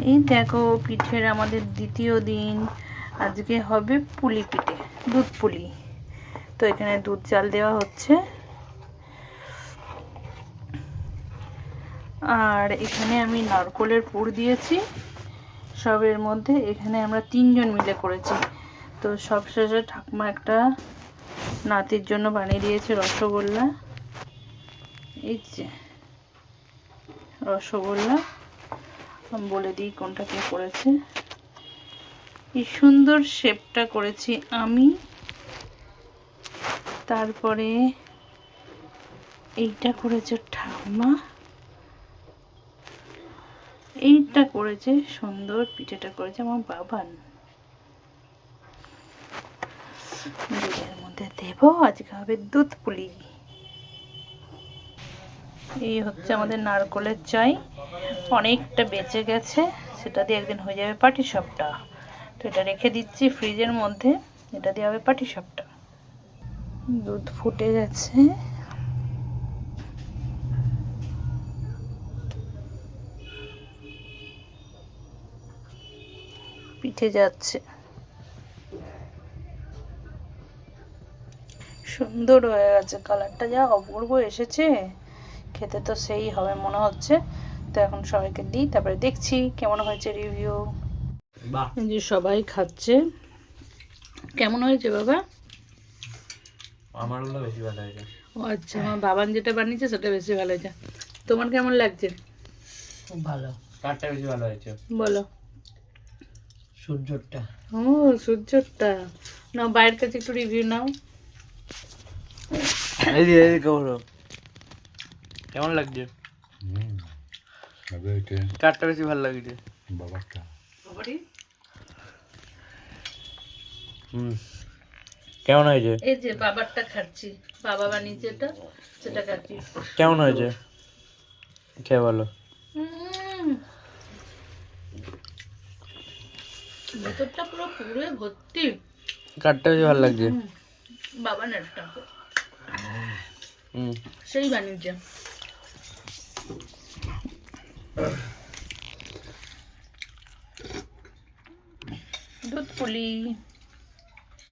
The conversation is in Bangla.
এই দেখো পিঠের আমাদের দ্বিতীয় দিন। আজকে হবে পুলি পিঠে, দুধ পুলি। তো এখানে দুধ জাল দেওয়া হচ্ছে। আর এখানে আমি নারকোলের পুর দিয়েছি সবের মধ্যে। এখানে আমরা 3 জন মিলে করেছি। তো সবশেষে ঠাকুমা একটা নাতির জন্য বানিয়ে দিয়েছে রসগোল্লা। এই যে রসগোল্লা, আমি বলে দিই কোনটা কে করেছে। এই সুন্দর শেপটা করেছি আমি। তারপরে এইটা করেছে ঠাকুমা, এইটা করেছে সুন্দর পিঠেটা করেছে আমার বাবান। দুধের মধ্যে দেব, আজকে হবে দুধ পুলি। এই হচ্ছে আমাদের নারকলের চাই, অনেকটা বেঁচে গেছে, সেটা দিয়ে একদিন হয়ে যাবে পাটিসাপটা। তো এটা রেখে দিচ্ছি ফ্রিজের মধ্যে, এটা দিয়ে হবে পাটিসাপটা। দুধ ফুটে গেছে, পিঠে যাচ্ছে, সুন্দর হয়ে গেছে, কালারটা যা অপূর্ব এসেছে, খেতে তো সেই হবে মনে হচ্ছে। তো এখন সবাইকে দিই, তারপরে দেখছি কেমন হয়েছে রিভিউ। যে সবাই খাচ্ছে, কেমন হয়েছে বাবা? আমারগুলো বেশি ভালো হয়েছে। ও আচ্ছা, আমার বাবান যেটা বানিয়েছে সেটা বেশি ভালো হয়েছে। তোমার কেমন লাগছে? খুব ভালো। কারটা বেশি ভালো হয়েছে বলো। সূর্যটা। ও সূর্যটা নাও, বাইরের কাছে একটু রিভিউ নাও। কেমন লাগছে? কারটা বেশি ভালো লাগছে বাবারটা। কেমন হয়েছে? এই যে বাবারটা খাচ্ছি, বাবা বানিয়েছে এটা, সেটা খাচ্ছি। কেমন হয়েছে খেয়ে বলো। ভেতরটা পুরো পুরে ভর্তি। কারটা বেশি ভালো লাগছে বাবানেরটা, সেই বানিয়েছে। দুধ পুলি।